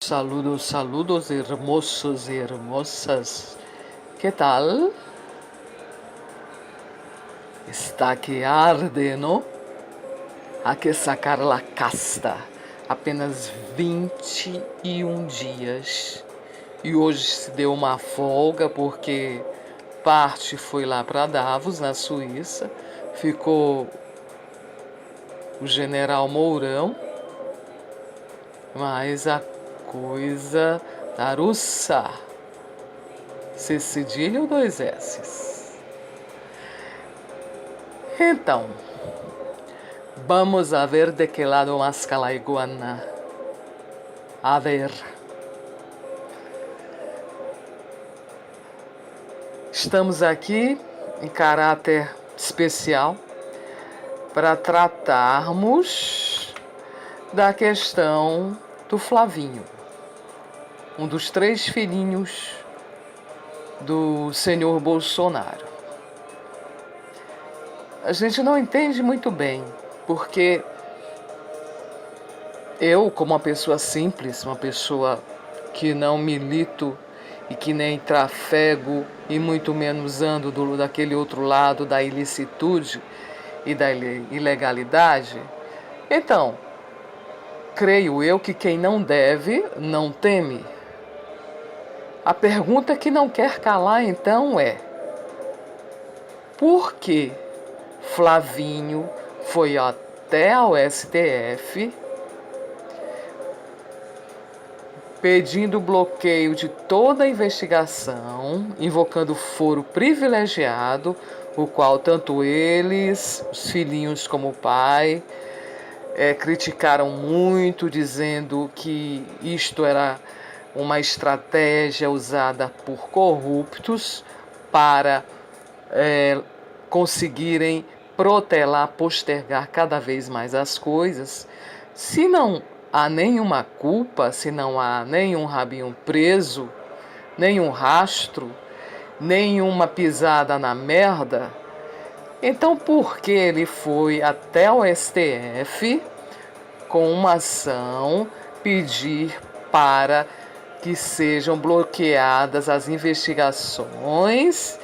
Saludos, saludos, hermosos y hermosas. ¿Qué tal? Está que arde, não? Há que sacar la casta. Apenas 21 dias. E hoje se deu uma folga porque parte foi lá para Davos, na Suíça. Ficou o general Mourão. Mas a coisa da russa. C cedilha ou 2 S's? Então, vamos a ver de que lado masca la iguana. A ver. Estamos aqui em caráter especial para tratarmos da questão do Flavinho, um dos 3 filhinhos do senhor Bolsonaro. A gente não entende muito bem, porque eu, como uma pessoa simples, uma pessoa que não milito e que nem trafego e muito menos ando daquele outro lado da ilicitude e da ilegalidade, então, creio eu que quem não deve, não teme. A pergunta que não quer calar, então, é: por que Flavinho foi até ao STF pedindo bloqueio de toda a investigação, invocando foro privilegiado, o qual tanto eles, os filhinhos como o pai, criticaram muito, dizendo que isto era uma estratégia usada por corruptos para conseguirem protelar, postergar cada vez mais as coisas. Se não há nenhuma culpa, se não há nenhum rabinho preso, nenhum rastro, nenhuma pisada na merda, então por que ele foi até o STF com uma ação pedir para que sejam bloqueadas as investigações,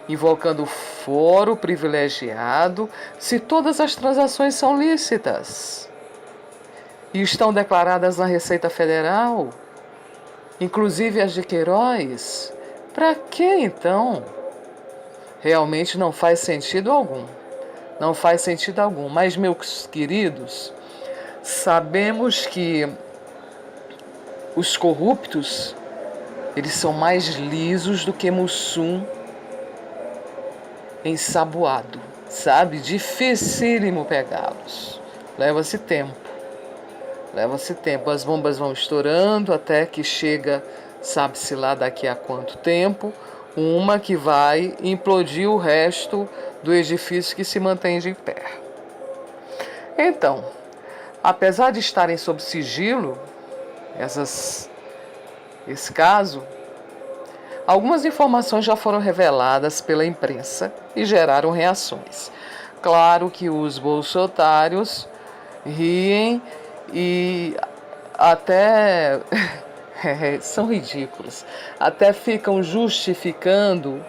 invocando foro privilegiado, se todas as transações são lícitas e estão declaradas na Receita Federal, inclusive as de Queiroz? Para que então? Realmente não faz sentido algum. Não faz sentido algum. Mas, meus queridos, sabemos que os corruptos, eles são mais lisos do que Mussum ensaboado, sabe? Dificílimo pegá-los. Leva-se tempo. As bombas vão estourando até que chega, sabe-se lá daqui a quanto tempo, uma que vai implodir o resto do edifício que se mantém de pé. Então, apesar de estarem sob sigilo, esse caso, algumas informações já foram reveladas pela imprensa e geraram reações. Claro que os bolsotários riem e até são ridículos, até ficam justificando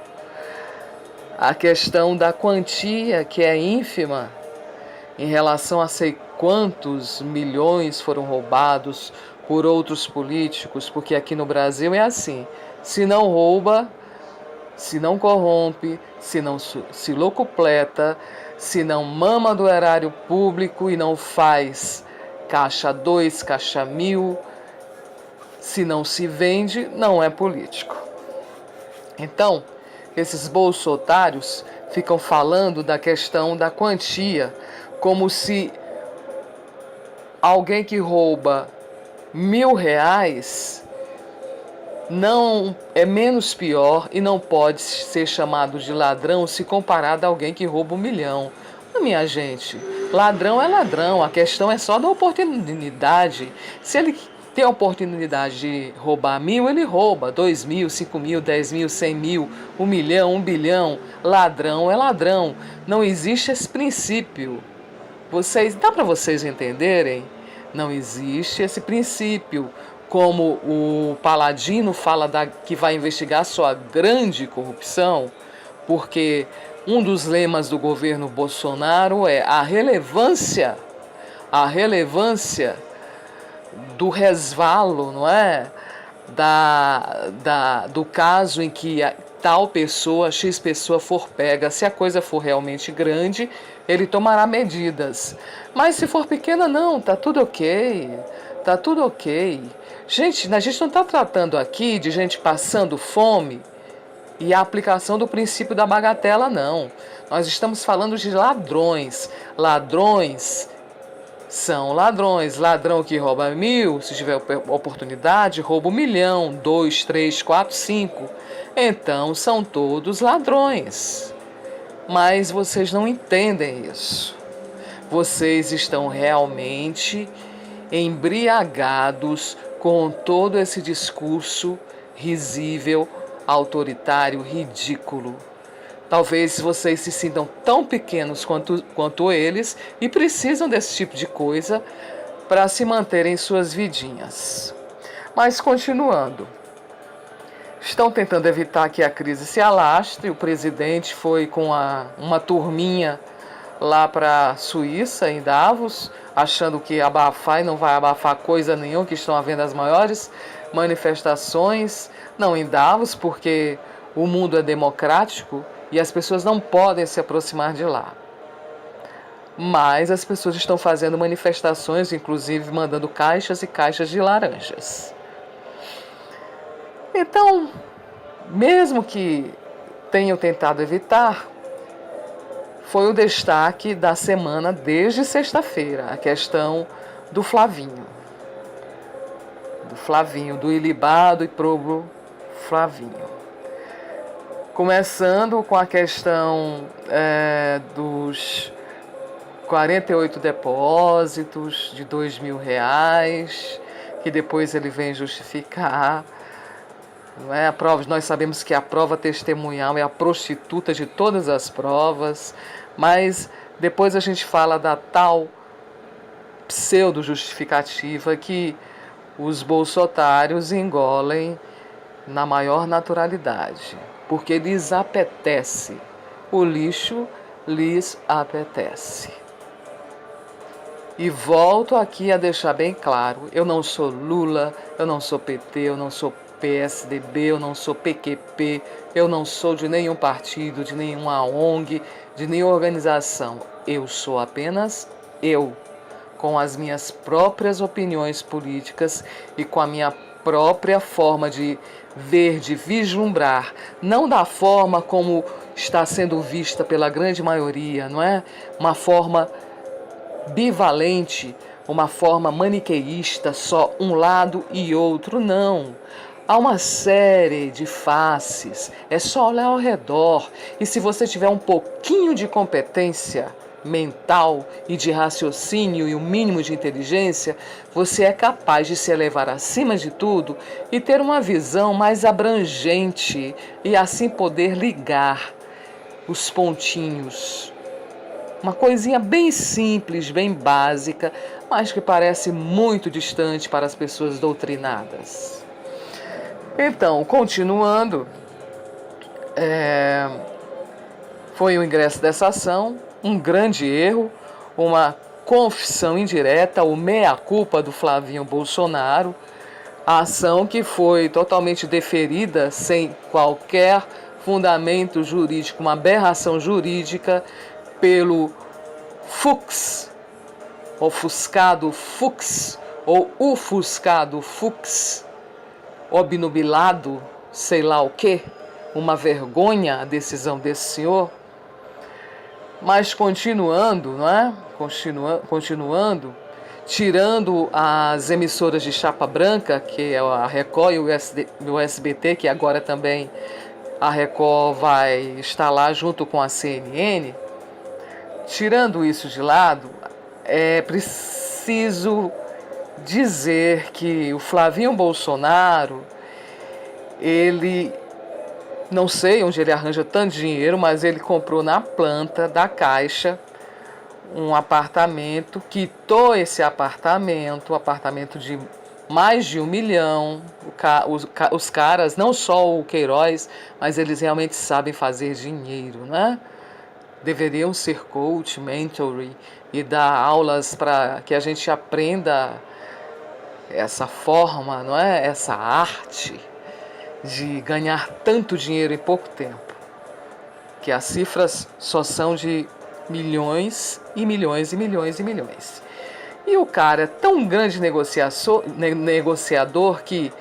a questão da quantia, que é ínfima, em relação a sei quantos milhões foram roubados por outros políticos, porque aqui no Brasil é assim: se não rouba, se não corrompe, se não se locupleta, se não mama do erário público e não faz caixa 2, caixa 1000, se não se vende, não é político. Então, esses bolsotários ficam falando da questão da quantia, como se alguém que rouba R$1.000 não é menos pior e não pode ser chamado de ladrão se comparado a alguém que rouba 1 milhão. Minha gente, ladrão é ladrão, a questão é só da oportunidade. Se ele tem a oportunidade de roubar 1.000, ele rouba 2.000, 5.000, 10.000, 100.000, 1 milhão, 1 bilhão. Ladrão é ladrão. Não existe esse princípio. Dá para vocês entenderem? Não existe esse princípio. como o Paladino fala que vai investigar sua grande corrupção, porque um dos lemas do governo Bolsonaro é a relevância do resvalo, não é? Do caso em que tal pessoa, X pessoa for pega. Se a coisa for realmente grande, ele tomará medidas. Mas se for pequena, não, tá tudo ok. Tá tudo ok. Gente, a gente não está tratando aqui de gente passando fome e a aplicação do princípio da bagatela, não. Nós estamos falando de ladrões. Ladrões são ladrões. Ladrão que rouba 1.000, se tiver oportunidade, rouba 1.000.000, 2, 3, 4, 5. Então são todos ladrões. Mas vocês não entendem isso. Vocês estão realmente embriagados com todo esse discurso risível, autoritário, ridículo. Talvez vocês se sintam tão pequenos quanto eles e precisam desse tipo de coisa para se manterem em suas vidinhas. Mas continuando, estão tentando evitar que a crise se alastre. O presidente foi com uma turminha lá para a Suíça, em Davos, achando que ia abafar e não vai abafar coisa nenhuma, que estão havendo as maiores manifestações, não em Davos, porque o mundo é democrático e as pessoas não podem se aproximar de lá. Mas as pessoas estão fazendo manifestações, inclusive mandando caixas e caixas de laranjas. Então, mesmo que tenham tentado evitar, foi o destaque da semana desde sexta-feira, a questão do Flavinho. Do ilibado e probo Flavinho. Começando com a questão dos 48 depósitos de R$2.000, que depois ele vem justificar. Não é? Nós sabemos que a prova testemunhal é a prostituta de todas as provas, mas depois a gente fala da tal pseudo-justificativa que os bolsotários engolem na maior naturalidade, porque lhes apetece. O lixo lhes apetece. E volto aqui a deixar bem claro, eu não sou Lula, eu não sou PT, eu não sou PSDB, eu não sou PQP, eu não sou de nenhum partido, de nenhuma ONG, de nenhuma organização. Eu sou apenas eu, com as minhas próprias opiniões políticas e com a minha própria forma de ver, de vislumbrar, não da forma como está sendo vista pela grande maioria, não é? Uma forma bivalente, uma forma maniqueísta, só um lado e outro, não. Há uma série de faces, é só olhar ao redor. E se você tiver um pouquinho de competência mental e de raciocínio e o mínimo de inteligência, você é capaz de se elevar acima de tudo e ter uma visão mais abrangente e assim poder ligar os pontinhos. Uma coisinha bem simples, bem básica, mas que parece muito distante para as pessoas doutrinadas. Então, continuando, foi o ingresso dessa ação, um grande erro, uma confissão indireta, o meia-culpa do Flavinho Bolsonaro, a ação que foi totalmente deferida, sem qualquer fundamento jurídico, uma aberração jurídica, pelo Fux, ofuscado Fux, ou ufuscado Fux, obnubilado, sei lá o quê, uma vergonha a decisão desse senhor. Mas continuando, não é? Continuando, tirando as emissoras de chapa branca, que é a Record e o SBT, que agora também a Record vai estar lá junto com a CNN, tirando isso de lado, é preciso dizer que o Flavinho Bolsonaro, ele, não sei onde ele arranja tanto dinheiro, mas ele comprou na planta da Caixa um apartamento, quitou esse apartamento de mais de 1 milhão. Os caras, não só o Queiroz, mas eles realmente sabem fazer dinheiro, né? Deveriam ser coach, mentor e dar aulas para que a gente aprenda essa forma, não é? Essa arte de ganhar tanto dinheiro em pouco tempo, que as cifras só são de milhões e milhões e milhões e milhões. E o cara é tão grande negociador que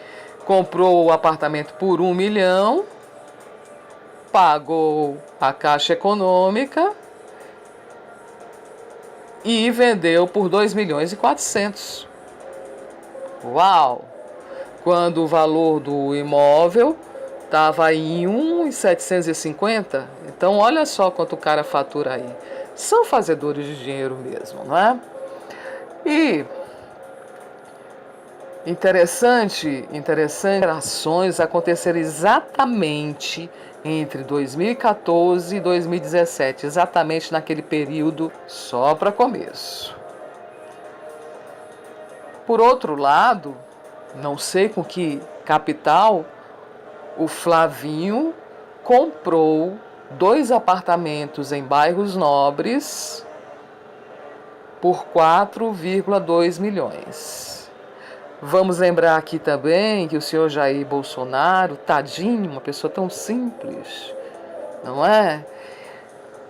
comprou o apartamento por 1 milhão, pagou a Caixa Econômica e vendeu por 2 milhões e 400. Uau! Quando o valor do imóvel estava em 1,750. Então olha só quanto o cara fatura aí. São fazedores de dinheiro mesmo, não é? E interessante ações aconteceram exatamente entre 2014 e 2017, exatamente naquele período, só para começo. Por outro lado, não sei com que capital, o Flavinho comprou 2 apartamentos em bairros nobres por 4,2 milhões. Vamos lembrar aqui também que o senhor Jair Bolsonaro, tadinho, uma pessoa tão simples, não é?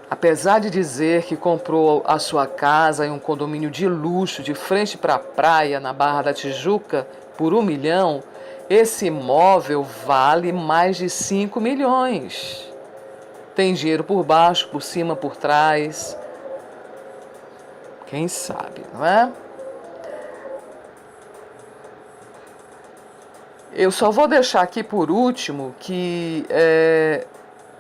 Apesar de dizer que comprou a sua casa em um condomínio de luxo de frente para a praia na Barra da Tijuca por 1 milhão, esse imóvel vale mais de 5 milhões. Tem dinheiro por baixo, por cima, por trás. Quem sabe, não é? Eu só vou deixar aqui por último que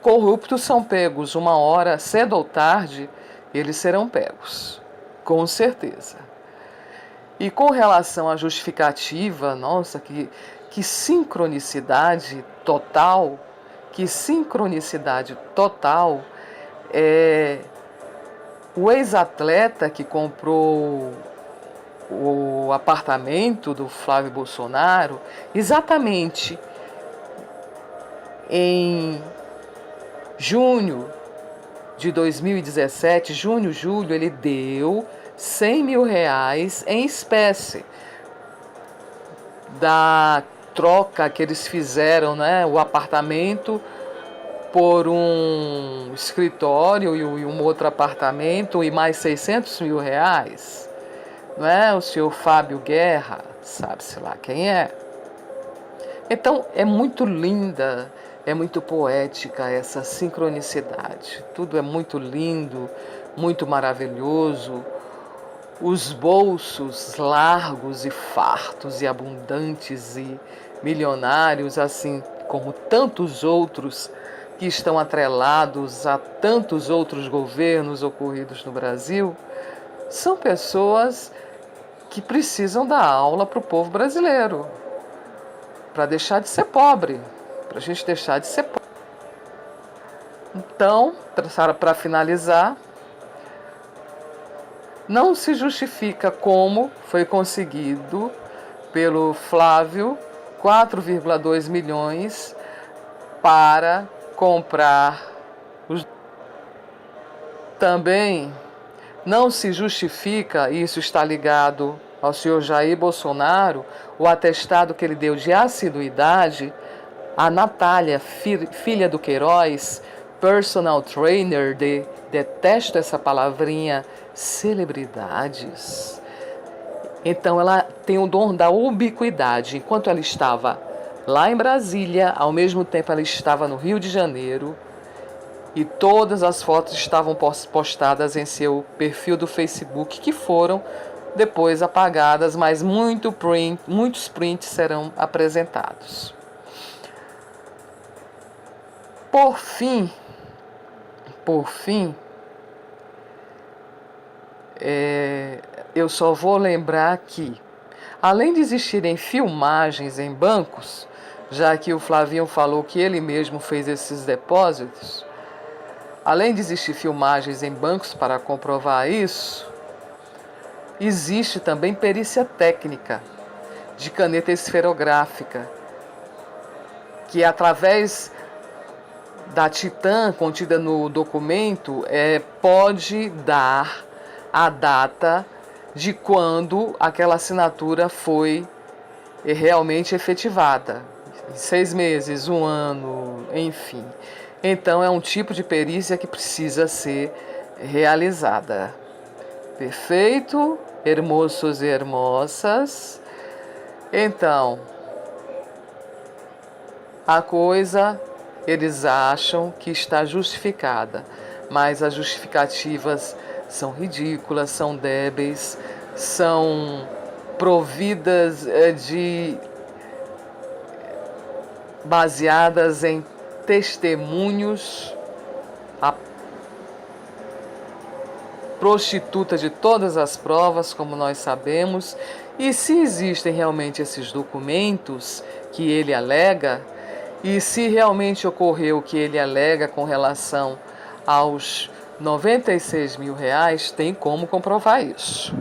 corruptos são pegos uma hora, cedo ou tarde, eles serão pegos, com certeza. E com relação à justificativa, nossa, que sincronicidade total, o ex-atleta que comprou o apartamento do Flávio Bolsonaro, exatamente em junho de 2017, julho, ele deu 100 mil reais em espécie da troca que eles fizeram, né, o apartamento por um escritório e um outro apartamento e mais 600 mil reais. Não é? O senhor Fábio Guerra, sabe-se lá quem é. Então, é muito linda, é muito poética essa sincronicidade. Tudo é muito lindo, muito maravilhoso. Os bolsos largos e fartos e abundantes e milionários, assim como tantos outros que estão atrelados a tantos outros governos ocorridos no Brasil, são pessoas que precisam dar aula para o povo brasileiro, para deixar de ser pobre, para a gente deixar de ser pobre. Então, para finalizar, não se justifica como foi conseguido pelo Flávio 4,2 milhões para comprar os... Também não se justifica, isso está ligado ao senhor Jair Bolsonaro, o atestado que ele deu de assiduidade à Natália, filha do Queiroz, personal trainer detesto essa palavrinha, celebridades. Então ela tem o dom da ubiquidade. Enquanto ela estava lá em Brasília, ao mesmo tempo ela estava no Rio de Janeiro, e todas as fotos estavam postadas em seu perfil do Facebook, que foram depois apagadas, mas muitos prints serão apresentados. Por fim, eu só vou lembrar que, além de existirem filmagens em bancos, já que o Flavinho falou que ele mesmo fez esses depósitos, além de existir filmagens em bancos para comprovar isso, existe também perícia técnica, de caneta esferográfica, que através da titã contida no documento pode dar a data de quando aquela assinatura foi realmente efetivada. 6 meses, 1 ano, enfim. Então é um tipo de perícia que precisa ser realizada. Perfeito, hermosos e hermosas. Então, a coisa eles acham que está justificada, mas as justificativas são ridículas, são débeis, são providas baseadas em testemunhos, a prostituta de todas as provas, como nós sabemos. E se existem realmente esses documentos que ele alega, e se realmente ocorreu o que ele alega com relação aos R$96 mil, tem como comprovar isso.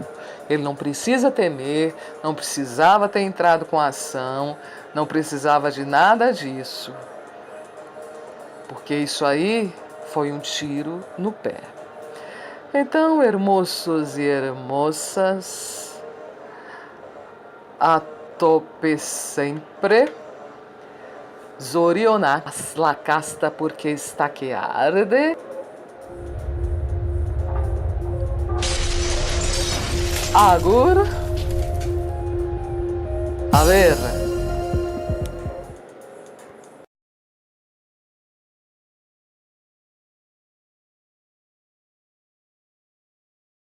Ele não precisa temer, não precisava ter entrado com a ação, não precisava de nada disso. Porque isso aí foi um tiro no pé. Então, hermosos e hermosas, a tope sempre, Zorionax la casta porque está que arde. Agora, a ver,